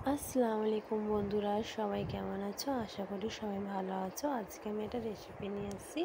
আসসালামু আলাইকুম বন্ধুরা, সবাই কেমন আছো? আশা করি সবাই ভালো আছো। আজকে আমি একটা রেসিপি নিয়ে এসেছি।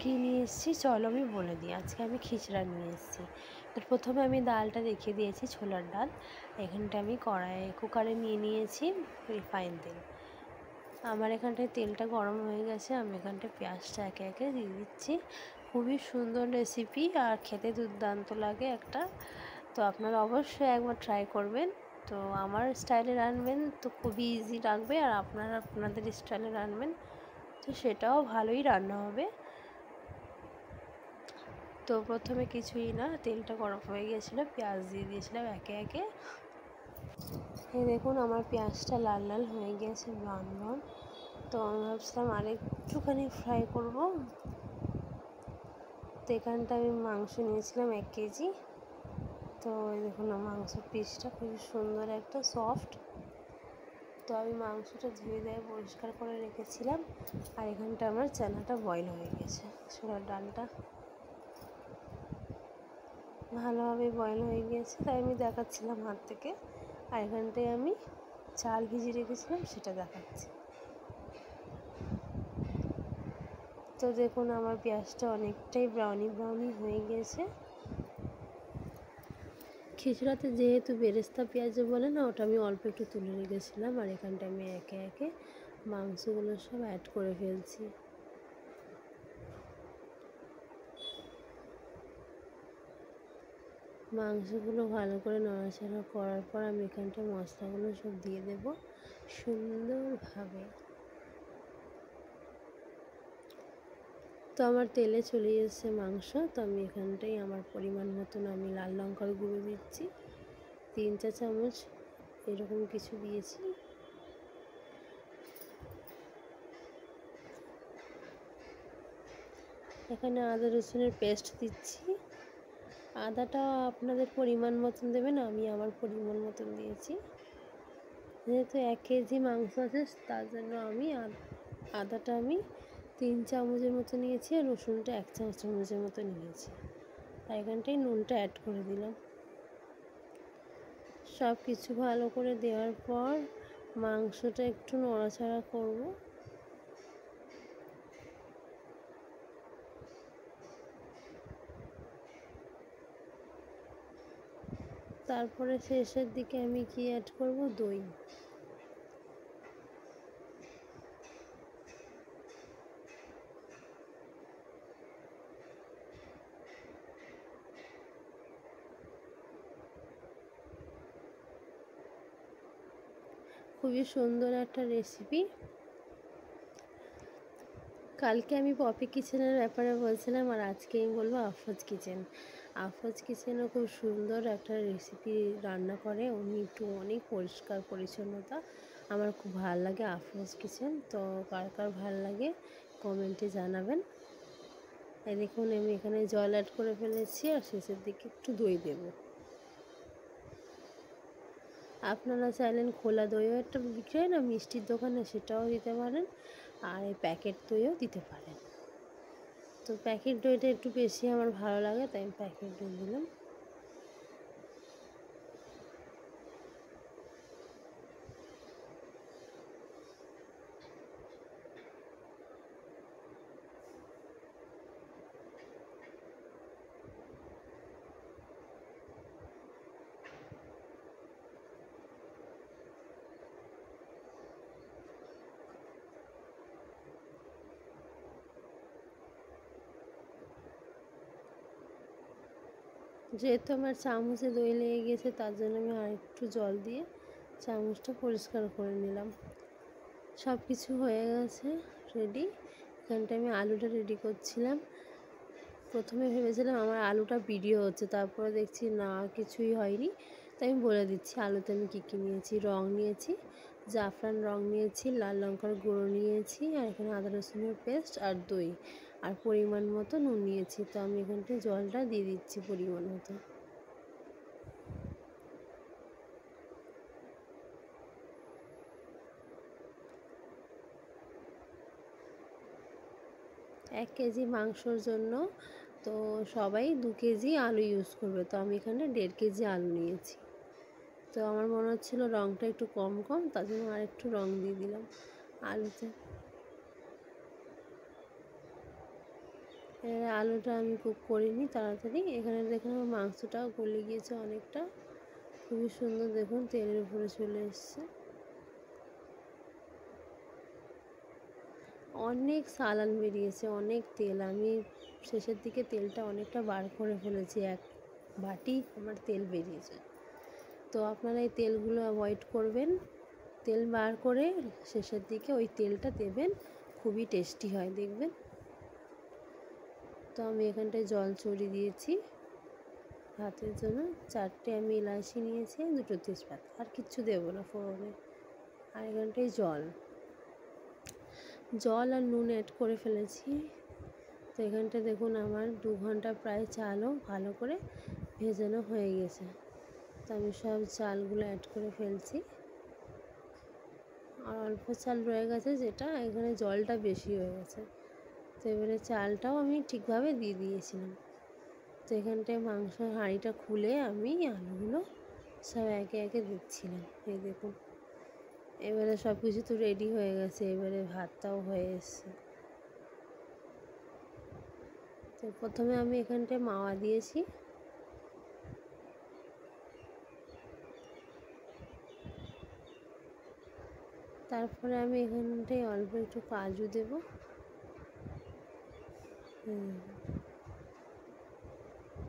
কী নিয়ে এসেছি চলো আমি বলে দিই। আজকে আমি খিচড়া নিয়ে এসেছি। তো প্রথমে আমি ডালটা রেখে দিয়েছি, ছোলার ডাল। এখানটা আমি কুকারে নিয়ে নিয়েছি রিফাইন তেল। আমার এখানটায় তেলটা গরম হয়ে গেছে, আমি এখানটায় পেঁয়াজটা একে একে দিয়ে দিচ্ছি। খুবই সুন্দর রেসিপি আর খেতে দুর্দান্ত লাগে একটা। তো আপনারা অবশ্যই একবার ট্রাই করবেন। তো আমার স্টাইলে রানবেন তো খুবই ইজি লাগবে, আর আপনারা আপনাদের স্টাইলে রানবেন তো সেটাও ভালোই রান্না হবে। তো প্রথমে কিছুই না, তেলটা গরম হয়ে গিয়েছিলো, পেঁয়াজ দিয়ে দিয়েছিলাম একে একে। এই দেখুন আমার পেঁয়াজটা লাল লাল হয়ে গিয়েছে, ব্রাউন ব্রাউন। তো আমি ভাবছিলাম আর একটুখানি ফ্রাই করব। তো এখানটা আমি মাংস নিয়েছিলাম 1 কেজি। তো এই দেখুন মাংস পিসটা খুবই সুন্দর একটা সফট। তো আমি মাংসটা ধুয়ে দিয়ে পরিষ্কার করে রেখেছিলাম। আর এখানটা আমার চানাটা বয়েল হয়ে গেছে, ছোলার ডালটা ভালোভাবে বয়েল হয়ে গিয়েছে, তাই আমি দেখাচ্ছিলাম হাত থেকে। আর এখানটায় আমি চাল ভিজিয়ে রেখেছিলাম, সেটা দেখাচ্ছি। তো দেখুন আমার পেঁয়াজটা অনেকটাই ব্রাউনি ব্রাউনি হয়ে গিয়েছে। খিচুড়াতে যেহেতু বেরেস্তা পেঁয়াজে বলে না, ওটা আমি অল্প একটু তুলে রেখেছিলাম। আর এখানটা আমি একে একে মাংসগুলো সব অ্যাড করে ফেলছি। মাংসগুলো ভালো করে নাড়াচাড়া করার পর আমি এখানটায় মশলাগুলো সব দিয়ে দেব সুন্দরভাবে। তো আমার তেলে চলে এসেছে মাংস। তো আমি এখানটায় আমার পরিমাণ মতন আমি লাল লঙ্কার গুঁড়ো দিচ্ছি 3-4 চামচ, এরকম কিছু দিয়েছি। এখানে আদা রসুনের পেস্ট দিচ্ছি। আদাটা আপনাদের পরিমাণ মতন দেবেন, আমি আমার পরিমাণ মতন দিয়েছি। যেহেতু 1 কেজি মাংস আছে তার জন্য আমি আদাটা আমি 3 চামচের মতো নিয়েছি, আর রসুনটা 1 চামচের মতো নিয়েছি। আর এখানটায় নুনটা অ্যাড করে দিলাম। সব কিছু ভালো করে দেওয়ার পর মাংসটা একটু নড়াচড়া করব। তারপরে শেষের দিকে আমি কি অ্যাড করব, দই। খুবই সুন্দর একটা রেসিপি। কালকে আমি পপি কিচেনের ব্যাপারে বলছিলাম, আর আজকে আমি বলবো আফরোজ কিচেন। আফরোজ কিচেনও খুব সুন্দর একটা রেসিপি রান্না করে, উনি একটু অনেক পরিষ্কার পরিচ্ছন্নতা। আমার খুব ভালো লাগে আফরোজ কিচেন। তো কার কার ভালো লাগে কমেন্টে জানাবেন। এই দেখুন আমি এখানে জল অ্যাড করে ফেলেছি, আর শেষের দিকে একটু দই দেব। আপনারা চাইলেন খোলা দইও একটা বিক্রি হয় না মিষ্টির দোকানে, সেটাও দিতে পারেন, আর এই প্যাকেট দইও দিতে পারেন। তো প্যাকেট দইটা একটু বেশি আমার ভালো লাগে, তাই আমি প্যাকেট দই দিলাম। যেহেতু আমার চামচে দই লেগে গেছে, তার জন্য আমি আরেকটু জল দিয়ে চামচটা পরিষ্কার করে নিলাম। সব কিছু হয়ে গেছে রেডি। এখানটা আমি আলুটা রেডি করছিলাম। প্রথমে ভেবেছিলাম আমার আলুটা ভিডিও হচ্ছে, তারপরে দেখছি না, কিছুই হয়নি। তাই আমি বলে দিচ্ছি আলুতে আমি কী কী নিয়েছি। রং নিয়েছি, জাফরান রং নিয়েছি, লাল লঙ্কার গুঁড়ো নিয়েছি, আর এখানে আদা রসুনের পেস্ট আর দই, আর পরিমাণ মতো নুন নিয়েছি। তো আমি এখানটায় জলটা দিয়ে দিচ্ছি পরিমাণ মতো। 1 কেজি মাংসর জন্য তো সবাই 2 কেজি আলু ইউজ করবে, তো আমি এখানে 1.5 কেজি আলু নিয়েছি। তো তো আমার মনে হচ্ছিলো রঙটা একটু কম কম, তার জন্য আর একটু রঙ দিয়ে দিলাম আলুতে। আলুটা আমি কুক করিনি তাড়াতাড়ি। এখানে দেখুন আমার মাংসটাও গলে গিয়েছে অনেকটা, খুবই সুন্দর। দেখুন তেলের উপরে চলে এসছে। অনেক সালান বেরিয়েছে, অনেক তেল। আমি শেষের দিকে তেলটা অনেকটা বার করে ফেলেছি, এক বাটি আমার তেল বেরিয়েছে। তো আপনারা এই তেলগুলো অ্যাভয়েড করবেন। তেল বার করে শেষের দিকে ওই তেলটা দেবেন, খুবই টেস্টি হয় দেখবেন। তো আমি এখানটায় জল চড়িয়ে দিয়েছি ভাতের জন্য। 4টে আমি এলাচি নিয়েছি, 2টো তেজপাতা, আর কিচ্ছু দেবো না ফোড়নে। আর এখানটায় জল আর নুন অ্যাড করে ফেলেছি। তো এখানটা দেখুন আমার 2 ঘন্টা প্রায় চালও ভালো করে ভেজানো হয়ে গেছে। তো আমি সব চালগুলো অ্যাড করে ফেলছি। আর অল্প চাল রয়ে গেছে, যেটা এখানে জলটা বেশি হয়ে গেছে। তো এবারে চালটাও আমি ঠিকভাবে দিয়ে দিয়েছিলাম। তো এখানটায় মাংসের হাঁড়িটা খুলে আমি আলুগুলো সব একে একে দিচ্ছিলাম। এই দেখুন এবারে সব কিছু তো রেডি হয়ে গেছে, এবারে ভাতটাও হয়ে এসছে। তো প্রথমে আমি এখানটায় মাওয়া দিয়েছি, তারপরে আমি এখানটায় অল্প একটু কাজু দেব।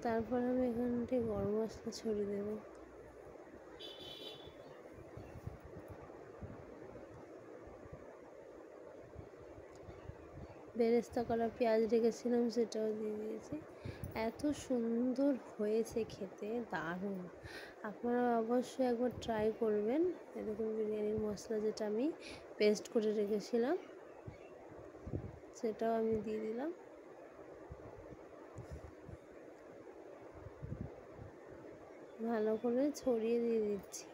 তারপর আমি এখানটায় গরম মশলা ছড়িয়ে দেব। বেরেস্তা করা পেঁয়াজ রেখেছিলাম, সেটাও দিয়ে দিয়েছি। এত সুন্দর হয়েছে খেতে, দারুণ। আপনারা অবশ্যই একবার ট্রাই করবেন। এরকম বিরিয়ানির মশলা যেটা আমি পেস্ট করে রেখেছিলাম, সেটাও আমি দিয়ে দিলাম। ভালো করে ছড়িয়ে দিয়ে দিচ্ছি।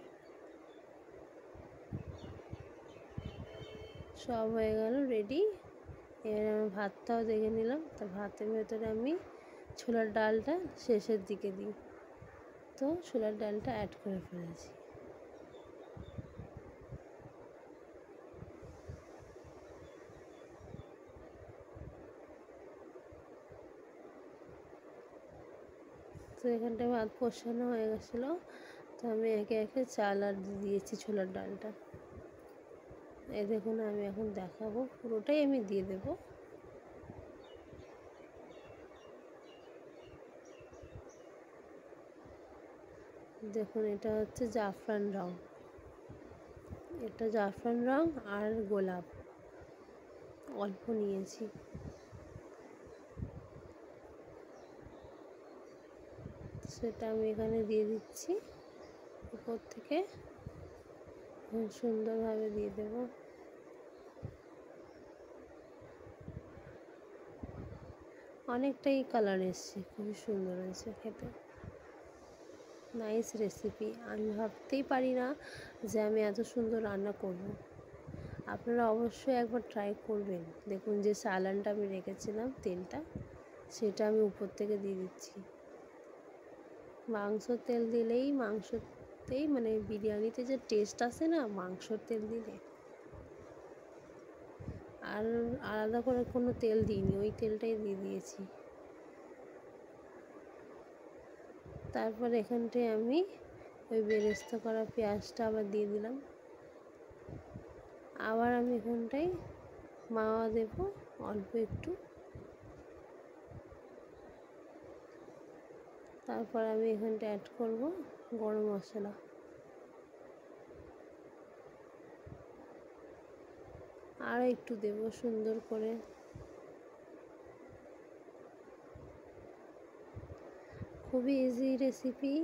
সব হয়ে গেল রেডি। এবার আমি ভাতটাও দেখে নিলাম। তো ভাতের ভেতরে আমি ছোলার ডালটা শেষের দিকে দিই, তো ছোলার ডালটা অ্যাড করে ফেলেছি। তো এখানটায় ভাত কষানো হয়ে গেছিলো। তো আমি একে একে চাল আর দিয়েছি ছোলার ডালটা। এই দেখুন আমি এখন দেখাবো, পুরোটাই আমি দিয়ে দেব। দেখুন এটা হচ্ছে জাফরান রং, এটা জাফরান রং আর গোলাপ অল্প নিয়েছি। সেটা আমি এখানে দিয়ে দিচ্ছি উপর থেকে, সুন্দরভাবে দিয়ে দেব। অনেকটাই কালার এসছে, খুবই সুন্দর হয়েছে খেতে। Nice recipe. আমি ভাবতেই পারি না যে আমি এত সুন্দর রান্না করব। আপনারা অবশ্যই একবার ট্রাই করবেন। দেখুন যে সালানটা আমি রেখেছিলাম তেলটা, সেটা আমি উপর থেকে দিয়ে দিচ্ছি। মাংসর তেল দিলেই, মাংসতেই মানে বিরিয়ানিতে যে টেস্ট আসে না মাংসর তেল দিলে, আর আলাদা করে কোনো তেল দিইনি, ওই তেলটাই দিয়ে দিয়েছি। তারপর এখানটায় আমি ওই বেরেস্তা করা পেঁয়াজটা আবার দিয়ে দিলাম। আবার আমি এখানটায় মাওয়া দেব অল্প একটু। তারপর আমি এখানটা অ্যাড করব গরম মশলা। আর একটু দেব সুন্দর করে। খুবই ইজি রেসিপি।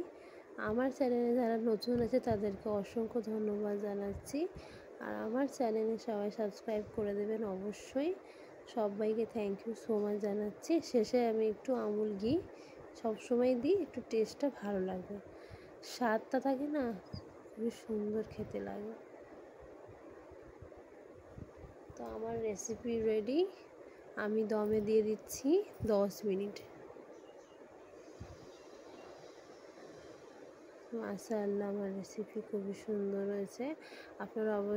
আমার চ্যানেলে যারা নতুন আছে তাদেরকে অসংখ্য ধন্যবাদ জানাচ্ছি। আর আমার চ্যানেলে সবাই সাবস্ক্রাইব করে দেবেন অবশ্যই। সবাইকে থ্যাংক ইউ সো মাচ জানাচ্ছি। শেষে আমি একটু আমুল ঘি সবসময় দিই, একটু টেস্টটা ভালো লাগবে, স্বাদটা থাকে না, খুবই সুন্দর খেতে লাগে। তো আমার রেসিপি রেডি। আমি দমে দিয়ে দিচ্ছি 10 মিনিট। মাশাআল্লাহ, আমার রেসিপি খুবই সুন্দর হয়েছে। আপনারা অবশ্যই